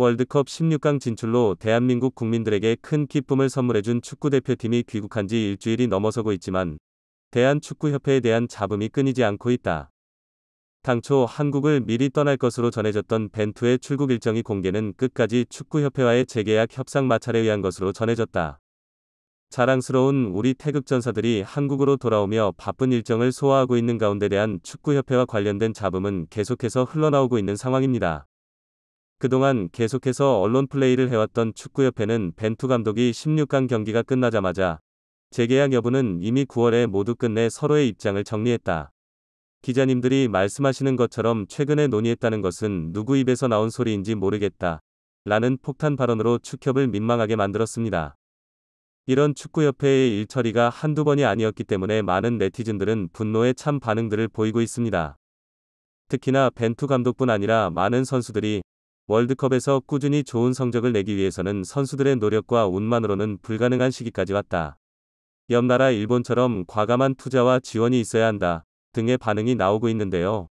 월드컵 16강 진출로 대한민국 국민들에게 큰 기쁨을 선물해준 축구대표팀이 귀국한 지 일주일이 넘어서고 있지만 대한축구협회에 대한 잡음이 끊이지 않고 있다. 당초 한국을 미리 떠날 것으로 전해졌던 벤투의 출국 일정이 공개는 끝까지 축구협회와의 재계약 협상 마찰에 의한 것으로 전해졌다. 자랑스러운 우리 태극전사들이 한국으로 돌아오며 바쁜 일정을 소화하고 있는 가운데 대한 축구협회와 관련된 잡음은 계속해서 흘러나오고 있는 상황입니다. 그동안 계속해서 언론 플레이를 해왔던 축구협회는 벤투 감독이 16강 경기가 끝나자마자 재계약 여부는 이미 9월에 모두 끝내 서로의 입장을 정리했다. 기자님들이 말씀하시는 것처럼 최근에 논의했다는 것은 누구 입에서 나온 소리인지 모르겠다. 라는 폭탄 발언으로 축협을 민망하게 만들었습니다. 이런 축구협회의 일처리가 한두 번이 아니었기 때문에 많은 네티즌들은 분노의 참 반응들을 보이고 있습니다. 특히나 벤투 감독뿐 아니라 많은 선수들이 월드컵에서 꾸준히 좋은 성적을 내기 위해서는 선수들의 노력과 운만으로는 불가능한 시기까지 왔다. 옆 나라 일본처럼 과감한 투자와 지원이 있어야 한다 등의 반응이 나오고 있는데요.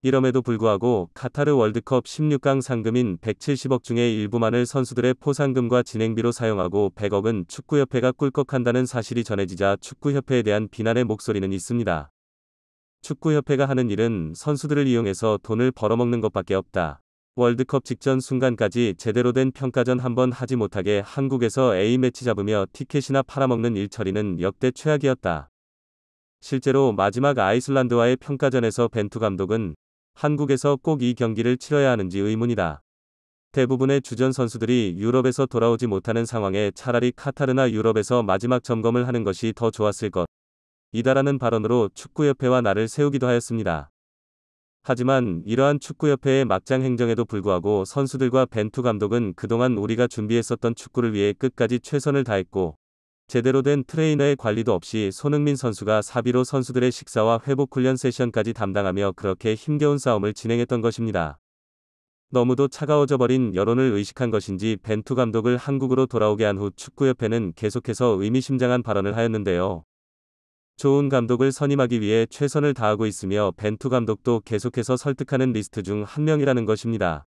이럼에도 불구하고 카타르 월드컵 16강 상금인 170억 중의 일부만을 선수들의 포상금과 진행비로 사용하고 100억은 축구협회가 꿀꺽한다는 사실이 전해지자 축구협회에 대한 비난의 목소리는 있습니다. 축구협회가 하는 일은 선수들을 이용해서 돈을 벌어먹는 것밖에 없다. 월드컵 직전 순간까지 제대로 된 평가전 한번 하지 못하게 한국에서 A매치 잡으며 티켓이나 팔아먹는 일처리는 역대 최악이었다. 실제로 마지막 아이슬란드와의 평가전에서 벤투 감독은 한국에서 꼭 이 경기를 치러야 하는지 의문이다. 대부분의 주전 선수들이 유럽에서 돌아오지 못하는 상황에 차라리 카타르나 유럽에서 마지막 점검을 하는 것이 더 좋았을 것 이다라는 발언으로 축구협회와 나를 세우기도 하였습니다. 하지만 이러한 축구협회의 막장 행정에도 불구하고 선수들과 벤투 감독은 그동안 우리가 준비했었던 축구를 위해 끝까지 최선을 다했고 제대로 된 트레이너의 관리도 없이 손흥민 선수가 사비로 선수들의 식사와 회복 훈련 세션까지 담당하며 그렇게 힘겨운 싸움을 진행했던 것입니다. 너무도 차가워져 버린 여론을 의식한 것인지 벤투 감독을 한국으로 돌아오게 한 후 축구협회는 계속해서 의미심장한 발언을 하였는데요. 좋은 감독을 선임하기 위해 최선을 다하고 있으며 벤투 감독도 계속해서 설득하는 리스트 중 한 명이라는 것입니다.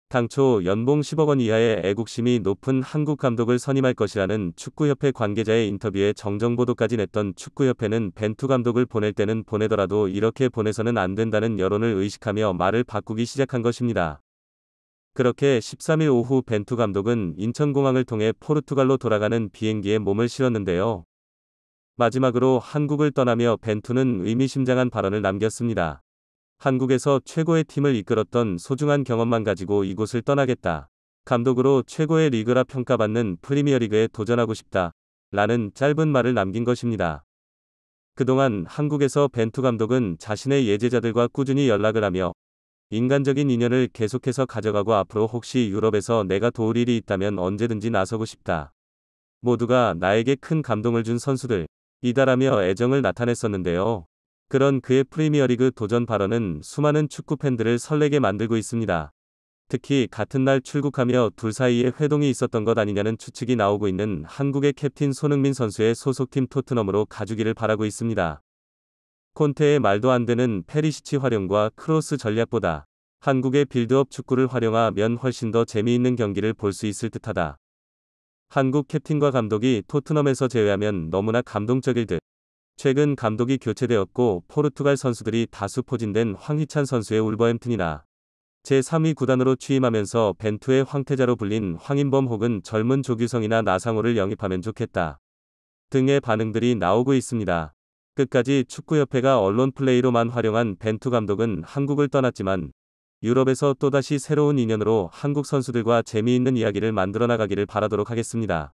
당초 연봉 10억 원 이하의 애국심이 높은 한국 감독을 선임할 것이라는 축구협회 관계자의 인터뷰에 정정보도까지 냈던 축구협회는 벤투 감독을 보낼 때는 보내더라도 이렇게 보내서는 안 된다는 여론을 의식하며 말을 바꾸기 시작한 것입니다. 그렇게 13일 오후 벤투 감독은 인천공항을 통해 포르투갈로 돌아가는 비행기에 몸을 실었는데요. 마지막으로 한국을 떠나며 벤투는 의미심장한 발언을 남겼습니다. 한국에서 최고의 팀을 이끌었던 소중한 경험만 가지고 이곳을 떠나겠다. 감독으로 최고의 리그라 평가받는 프리미어리그에 도전하고 싶다. 라는 짧은 말을 남긴 것입니다. 그동안 한국에서 벤투 감독은 자신의 예제자들과 꾸준히 연락을 하며 인간적인 인연을 계속해서 가져가고 앞으로 혹시 유럽에서 내가 도울 일이 있다면 언제든지 나서고 싶다. 모두가 나에게 큰 감동을 준 선수들. 이다라며 애정을 나타냈었는데요. 그런 그의 프리미어리그 도전 발언은 수많은 축구 팬들을 설레게 만들고 있습니다. 특히 같은 날 출국하며 둘 사이에 회동이 있었던 것 아니냐는 추측이 나오고 있는 한국의 캡틴 손흥민 선수의 소속팀 토트넘으로 가주기를 바라고 있습니다. 콘테의 말도 안 되는 페리시치 활용과 크로스 전략보다 한국의 빌드업 축구를 활용하면 훨씬 더 재미있는 경기를 볼 수 있을 듯하다. 한국 캡틴과 감독이 토트넘에서 제외하면 너무나 감동적일 듯. 최근 감독이 교체되었고 포르투갈 선수들이 다수 포진된 황희찬 선수의 울버햄튼이나 제3위 구단으로 취임하면서 벤투의 황태자로 불린 황인범 혹은 젊은 조규성이나 나상호를 영입하면 좋겠다. 등의 반응들이 나오고 있습니다. 끝까지 축구협회가 언론 플레이로만 활용한 벤투 감독은 한국을 떠났지만 유럽에서 또다시 새로운 인연으로 한국 선수들과 재미있는 이야기를 만들어 나가기를 바라도록 하겠습니다.